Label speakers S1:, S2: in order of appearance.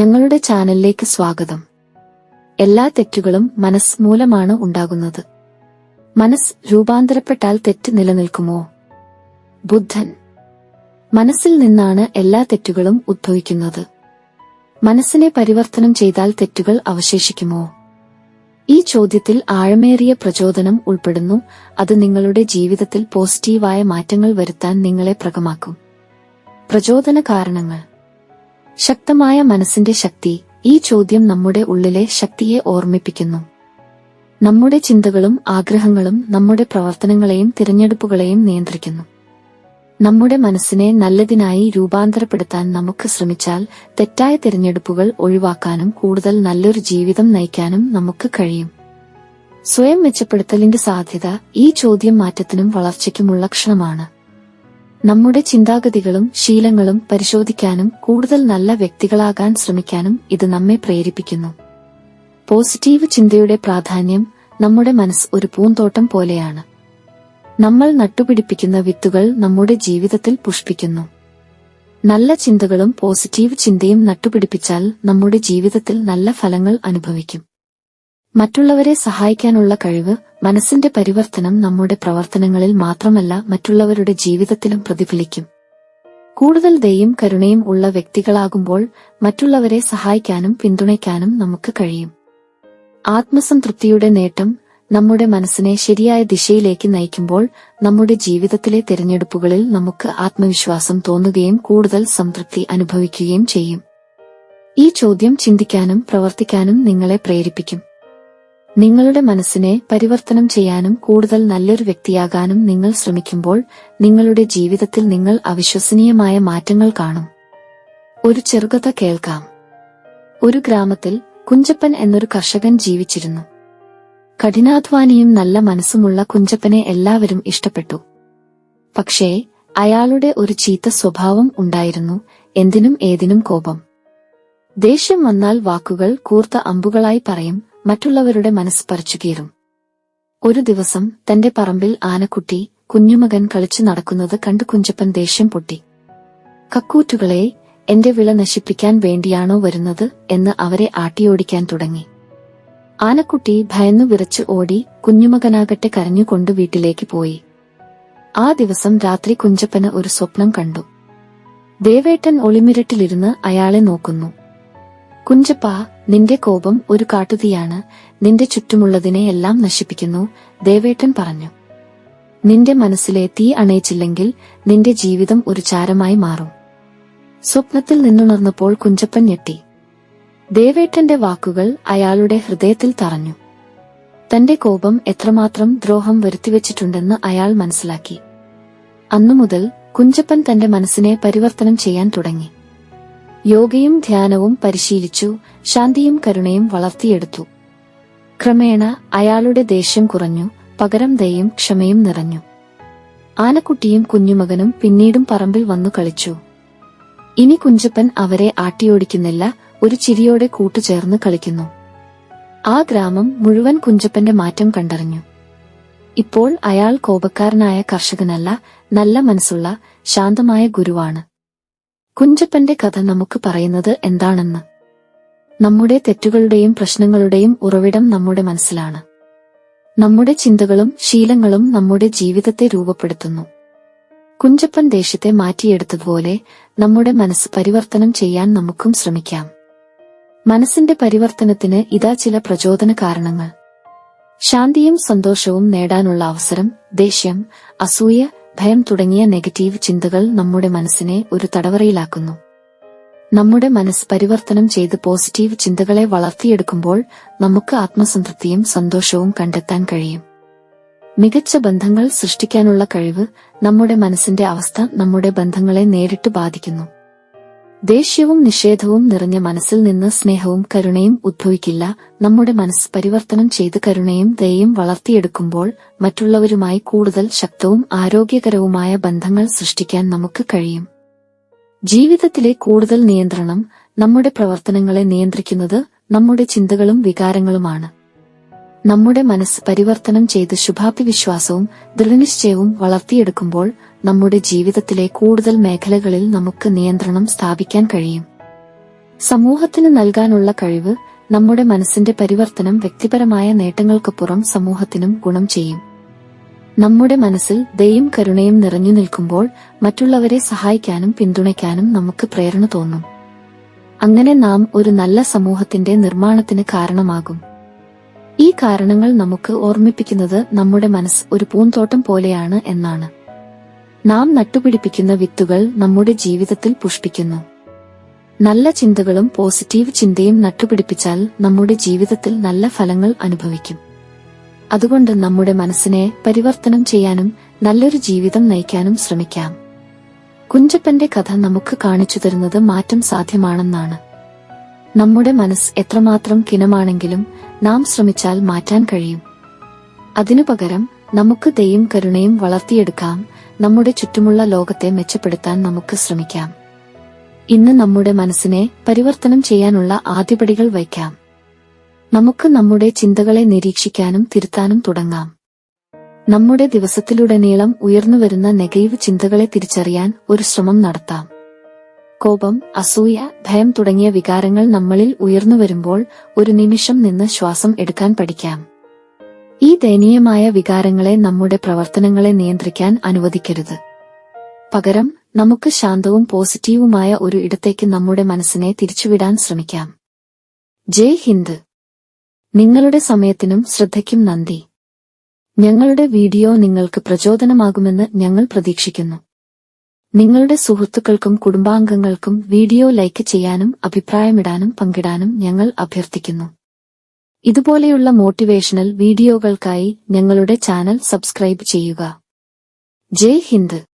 S1: ഞങ്ങളുടെ ചാനലിലേക്ക് സ്വാഗതം. എല്ലാ തെറ്റുകളും മനസ്സ് മൂലമാണ് ഉണ്ടാകുന്നത്. മനസ്സ് രൂപാന്തരപ്പെട്ടാൽ തെറ്റ് നിലനിൽക്കുമോ? ബുദ്ധൻ. മനസ്സിൽ നിന്നാണ് എല്ലാ തെറ്റുകളും ഉദ്ഭവിക്കുന്നത്. മനസ്സിനെ പരിവർത്തനം ചെയ്താൽ തെറ്റുകൾ അവശേഷിക്കുമോ? ഈ ചോദ്യത്തിൽ ആഴമേറിയ പ്രചോദനം ഉൾപ്പെടുന്നു. അത് നിങ്ങളുടെ ജീവിതത്തിൽ പോസിറ്റീവായ മാറ്റങ്ങൾ വരുത്താൻ നിങ്ങളെ പ്രകമാക്കും. പ്രചോദന കാരണങ്ങൾ. ശക്തമായ മനസ്സിന്റെ ശക്തി. ഈ ചോദ്യം നമ്മുടെ ഉള്ളിലെ ശക്തിയെ ഓർമ്മിപ്പിക്കുന്നു. നമ്മുടെ ചിന്തകളും ആഗ്രഹങ്ങളും നമ്മുടെ പ്രവർത്തനങ്ങളെയും തിരഞ്ഞെടുപ്പുകളെയും നിയന്ത്രിക്കുന്നു. നമ്മുടെ മനസ്സിനെ നല്ലതിനായി രൂപാന്തരപ്പെടുത്താൻ നമുക്ക് ശ്രമിച്ചാൽ തെറ്റായ തിരഞ്ഞെടുപ്പുകൾ ഒഴിവാക്കാനും കൂടുതൽ നല്ലൊരു ജീവിതം നയിക്കാനും നമുക്ക് കഴിയും. സ്വയം മെച്ചപ്പെടുത്തലിന്റെ സാധ്യത. ഈ ചോദ്യം മാറ്റത്തിനും വളർച്ചയ്ക്കുമുള്ള ക്ഷണമാണ്. നമ്മുടെ ചിന്താഗതികളും ശീലങ്ങളും പരിശോധിക്കാനും കൂടുതൽ നല്ല വ്യക്തികളാകാൻ ശ്രമിക്കാനും ഇത് നമ്മെ പ്രേരിപ്പിക്കുന്നു. പോസിറ്റീവ് ചിന്തയുടെ പ്രാധാന്യം. നമ്മുടെ മനസ്സ് ഒരു പൂന്തോട്ടം പോലെയാണ്. നമ്മൾ നട്ടുപിടിപ്പിക്കുന്ന വിത്തുകൾ നമ്മുടെ ജീവിതത്തിൽ പുഷ്പിക്കുന്നു. നല്ല ചിന്തകളും പോസിറ്റീവ് ചിന്തയും നട്ടുപിടിപ്പിച്ചാൽ നമ്മുടെ ജീവിതത്തിൽ നല്ല ഫലങ്ങൾ അനുഭവിക്കും. മറ്റുള്ളവരെ സഹായിക്കാനുള്ള കഴിവ്. മനസ്സിന്റെ പരിവർത്തനം നമ്മുടെ പ്രവർത്തനങ്ങളിൽ മാത്രമല്ല മറ്റുള്ളവരുടെ ജീവിതത്തിലും പ്രതിഫലിക്കും. കൂടുതൽ ദയയും കരുണയും ഉള്ള വ്യക്തികളാകുമ്പോൾ മറ്റുള്ളവരെ സഹായിക്കാനും പിന്തുണയ്ക്കാനും നമുക്ക് കഴിയും. ആത്മസംതൃപ്തിയുടെ നേട്ടം. നമ്മുടെ മനസ്സിനെ ശരിയായ ദിശയിലേക്ക് നയിക്കുമ്പോൾ നമ്മുടെ ജീവിതത്തിലെ തിരഞ്ഞെടുപ്പുകളിൽ നമുക്ക് ആത്മവിശ്വാസം തോന്നുകയും കൂടുതൽ സംതൃപ്തി അനുഭവിക്കുകയും ചെയ്യും. ഈ ചോദ്യം ചിന്തിക്കാനും പ്രവർത്തിക്കാനും നിങ്ങളെ പ്രേരിപ്പിക്കും. നിങ്ങളുടെ മനസ്സിനെ പരിവർത്തനം ചെയ്യാനും കൂടുതൽ നല്ലൊരു വ്യക്തിയാകാനും നിങ്ങൾ ശ്രമിക്കുമ്പോൾ നിങ്ങളുടെ ജീവിതത്തിൽ നിങ്ങൾ അവിശ്വസനീയമായ മാറ്റങ്ങൾ കാണും. ഒരു ചെറുകഥ കേൾക്കാം. ഒരു ഗ്രാമത്തിൽ കുഞ്ചപ്പൻ എന്നൊരു കർഷകൻ ജീവിച്ചിരുന്നു. കഠിനാധ്വാനിയും നല്ല മനസ്സുമുള്ള കുഞ്ചപ്പനെ എല്ലാവരും ഇഷ്ടപ്പെട്ടു. പക്ഷേ അയാളുടെ ഒരു ചീത്ത സ്വഭാവം ഉണ്ടായിരുന്നു. എന്തിനും ഏതിനും കോപം. ദേഷ്യം വന്നാൽ വാക്കുകൾ കൂർത്ത അമ്പുകളായി പറയും. മറ്റുള്ളവരുടെ മനസ്സ് പറിച്ചുകീറും. ഒരു ദിവസം തന്റെ പറമ്പിൽ ആനക്കുട്ടി കുഞ്ഞുമകൻ കളിച്ചു നടക്കുന്നത് കണ്ട് കുഞ്ചപ്പൻ ദേഷ്യം പൊട്ടി. കക്കൂറ്റുകളെ, എന്റെ വിള നശിപ്പിക്കാൻ വേണ്ടിയാണോ വരുന്നത് എന്ന് അവരെ ആട്ടിയോടിക്കാൻ തുടങ്ങി. ആനക്കുട്ടി ഭയന്നു വിറച്ച് ഓടി. കുഞ്ഞുമകനാകട്ടെ കരഞ്ഞുകൊണ്ട് വീട്ടിലേക്ക് പോയി. ആ ദിവസം രാത്രി കുഞ്ചപ്പന് ഒരു സ്വപ്നം കണ്ടു. ദേവേട്ടൻ ഒളിമിരട്ടിലിരുന്ന് അയാളെ നോക്കുന്നു. കുഞ്ചപ്പാ, നിന്റെ കോപം ഒരു കാട്ടുതീയാണ്. നിന്റെ ചുറ്റുമുള്ളതിനെയെല്ലാം നശിപ്പിക്കുന്നു, ദേവേട്ടൻ പറഞ്ഞു. നിന്റെ മനസ്സിലെ തീ അണയിച്ചില്ലെങ്കിൽ നിന്റെ ജീവിതം ഒരു ചാരമായി മാറും. സ്വപ്നത്തിൽ നിന്നുണർന്നപ്പോൾ കുഞ്ചപ്പൻ ഞെട്ടി. ദേവേട്ടന്റെ വാക്കുകൾ അയാളുടെ ഹൃദയത്തിൽ തറഞ്ഞു. തന്റെ കോപം എത്രമാത്രം ദ്രോഹം വരുത്തിവെച്ചിട്ടുണ്ടെന്ന് അയാൾ മനസ്സിലാക്കി. അന്നുമുതൽ കുഞ്ചപ്പൻ തന്റെ മനസ്സിനെ പരിവർത്തനം ചെയ്യാൻ തുടങ്ങി. യോഗയും ധ്യാനവും പരിശീലിച്ചു. ശാന്തിയും കരുണയും വളർത്തിയെടുത്തു. ക്രമേണ അയാളുടെ ദേഷ്യം കുറഞ്ഞു. പകരം ദയയും ക്ഷമയും നിറഞ്ഞു. ആനക്കുട്ടിയും കുഞ്ഞുമകനും പിന്നീടും പറമ്പിൽ വന്നു കളിച്ചു. ഇനി കുഞ്ചപ്പൻ അവരെ ആട്ടിയോടിക്കുന്നില്ല. ഒരു ചിരിയോടെ കൂട്ടുചേർന്ന് കളിക്കുന്നു. ആ ഗ്രാമം മുഴുവൻ കുഞ്ചപ്പന്റെ മാറ്റം കണ്ടറിഞ്ഞു. ഇപ്പോൾ അയാൾ കോപക്കാരനായ കർഷകനല്ല, നല്ല മനസ്സുള്ള ശാന്തമായ ഗുരുവാണ്. കുഞ്ചപ്പന്റെ കഥ നമുക്ക് പറയുന്നത് എന്താണെന്ന്. നമ്മുടെ തെറ്റുകളുടെയും പ്രശ്നങ്ങളുടെയും ഉറവിടം നമ്മുടെ മനസ്സിലാണ്. നമ്മുടെ ചിന്തകളും ശീലങ്ങളും നമ്മുടെ ജീവിതത്തെ രൂപപ്പെടുത്തുന്നു. കുഞ്ചപ്പൻ ദേഷ്യത്തെ മാറ്റിയെടുത്തതുപോലെ നമ്മുടെ മനസ്സ് പരിവർത്തനം ചെയ്യാൻ നമുക്കും ശ്രമിക്കാം. മനസ്സിന്റെ പരിവർത്തനത്തിന് ഇതാ ചില പ്രചോദന കാരണങ്ങൾ. ശാന്തിയും സന്തോഷവും നേടാനുള്ള അവസരം. ദേഷ്യം, അസൂയ, ഭയം തുടങ്ങിയ നെഗറ്റീവ് ചിന്തകൾ നമ്മുടെ മനസ്സിനെ ഒരു തടവറയിലാക്കുന്നു. നമ്മുടെ മനസ്സ് പരിവർത്തനം ചെയ്ത് പോസിറ്റീവ് ചിന്തകളെ വളർത്തിയെടുക്കുമ്പോൾ നമുക്ക് ആത്മസംതൃപ്തിയും സന്തോഷവും കണ്ടെത്താൻ കഴിയും. മികച്ച ബന്ധങ്ങൾ സൃഷ്ടിക്കാനുള്ള കഴിവ്. നമ്മുടെ മനസ്സിന്റെ അവസ്ഥ നമ്മുടെ ബന്ധങ്ങളെ നേരിട്ട് ബാധിക്കുന്നു. ദേഷ്യവും നിഷേധവും നിറഞ്ഞ മനസ്സിൽ നിന്ന് സ്നേഹവും കരുണയും ഉദ്ഭവിക്കില്ല. നമ്മുടെ മനസ്സ് പരിവർത്തനം ചെയ്ത് കരുണയും ദയയും വളർത്തിയെടുക്കുമ്പോൾ മറ്റുള്ളവരുമായി കൂടുതൽ ശക്തവും ആരോഗ്യകരവുമായ ബന്ധങ്ങൾ സൃഷ്ടിക്കാൻ നമുക്ക് കഴിയും. ജീവിതത്തിലെ കൂടുതൽ നിയന്ത്രണം. നമ്മുടെ പ്രവർത്തനങ്ങളെ നിയന്ത്രിക്കുന്നത് നമ്മുടെ ചിന്തകളും വികാരങ്ങളുമാണ്. നമ്മുടെ മനസ്സ് പരിവർത്തനം ചെയ്ത് ശുഭാപ്തിവിശ്വാസവും ദൃഢനിശ്ചയവും വളർത്തിയെടുക്കുമ്പോൾ നമ്മുടെ ജീവിതത്തിലെ കൂടുതൽ മേഖലകളിൽ നമുക്ക് നിയന്ത്രണം സ്ഥാപിക്കാൻ കഴിയും. സമൂഹത്തിന് നൽകാനുള്ള കഴിവ്. നമ്മുടെ മനസ്സിന്റെ പരിവർത്തനം വ്യക്തിപരമായ നേട്ടങ്ങൾക്കപ്പുറം സമൂഹത്തിനും ഗുണം ചെയ്യും. നമ്മുടെ മനസ്സിൽ ദയയും കരുണയും നിറഞ്ഞു നിൽക്കുമ്പോൾ മറ്റുള്ളവരെ സഹായിക്കാനും പിന്തുണയ്ക്കാനും നമുക്ക് പ്രേരണ തോന്നും. അങ്ങനെ നാം ഒരു നല്ല സമൂഹത്തിന്റെ നിർമ്മാണത്തിന് കാരണമാകും. ഈ കാരണങ്ങൾ നമുക്ക് ഓർമ്മിപ്പിക്കുന്നത് നമ്മുടെ മനസ്സ് ഒരു പൂന്തോട്ടം പോലെയാണ് എന്നാണ്. നാം നട്ടുപിടിപ്പിക്കുന്ന വിത്തുകൾ നമ്മുടെ ജീവിതത്തിൽ പുഷ്പിക്കുന്നു. നല്ല ചിന്തകളും പോസിറ്റീവ് ചിന്തയും നട്ടുപിടിപ്പിച്ചാൽ നമ്മുടെ ജീവിതത്തിൽ നല്ല ഫലങ്ങൾ അനുഭവിക്കും. അതുകൊണ്ട് നമ്മുടെ മനസ്സിനെ പരിവർത്തനം ചെയ്യാനും നല്ലൊരു ജീവിതം നയിക്കാനും ശ്രമിക്കാം. കുഞ്ചപ്പന്റെ കഥ നമുക്ക് കാണിച്ചു തരുന്നത് മാറ്റം സാധ്യമാണെന്നാണ്. നമ്മുടെ മനസ്സ് എത്രമാത്രം കിനമാണെങ്കിലും നാം ശ്രമിച്ചാൽ മാറ്റാൻ കഴിയും. അതിനു പകരം നമുക്ക് ദയയും കരുണയും വളർത്തിയെടുക്കാം. നമ്മുടെ ചുറ്റുമുള്ള ലോകത്തെ മെച്ചപ്പെടുത്താൻ നമുക്ക് ശ്രമിക്കാം. ഇന്ന് നമ്മുടെ മനസ്സിനെ പരിവർത്തനം ചെയ്യാനുള്ള ആദ്യപടികൾ വയ്ക്കാം. നമുക്ക് നമ്മുടെ ചിന്തകളെ നിരീക്ഷിക്കാനും തിരുത്താനും തുടങ്ങാം. നമ്മുടെ ദിവസത്തിലുടനീളം ഉയർന്നുവരുന്ന നെഗറ്റീവ് ചിന്തകളെ തിരിച്ചറിയാൻ ഒരു ശ്രമം നടത്താം. കോപം, അസൂയ, ഭയം തുടങ്ങിയ വികാരങ്ങൾ നമ്മളിൽ ഉയർന്നുവരുമ്പോൾ ഒരു നിമിഷം നിന്ന് ശ്വാസം എടുക്കാൻ പഠിക്കാം. ഈ ദയനീയമായ വികാരങ്ങളെ നമ്മുടെ പ്രവർത്തനങ്ങളെ നിയന്ത്രിക്കാൻ അനുവദിക്കരുത്. പകരം നമുക്ക് ശാന്തവും പോസിറ്റീവുമായ ഒരു ഇടത്തേക്ക് നമ്മുടെ മനസ്സിനെ തിരിച്ചുവിടാൻ ശ്രമിക്കാം. ജയ് ഹിന്ദ്. നിങ്ങളുടെ സമയത്തിനും ശ്രദ്ധയ്ക്കും നന്ദി. ഞങ്ങളുടെ വീഡിയോ നിങ്ങൾക്ക് പ്രചോദനമാകുമെന്ന് ഞങ്ങൾ പ്രതീക്ഷിക്കുന്നു. നിങ്ങളുടെ സുഹൃത്തുക്കൾക്കും കുടുംബാംഗങ്ങൾക്കും വീഡിയോ ലൈക്ക് ചെയ്യാനും അഭിപ്രായമിടാനും പങ്കിടാനും ഞങ്ങൾ അഭ്യർത്ഥിക്കുന്നു. ഇതുപോലെയുള്ള മോട്ടിവേഷണൽ വീഡിയോകൾക്കായി ഞങ്ങളുടെ ചാനൽ സബ്സ്ക്രൈബ് ചെയ്യുക. ജയ് ഹിന്ദ്.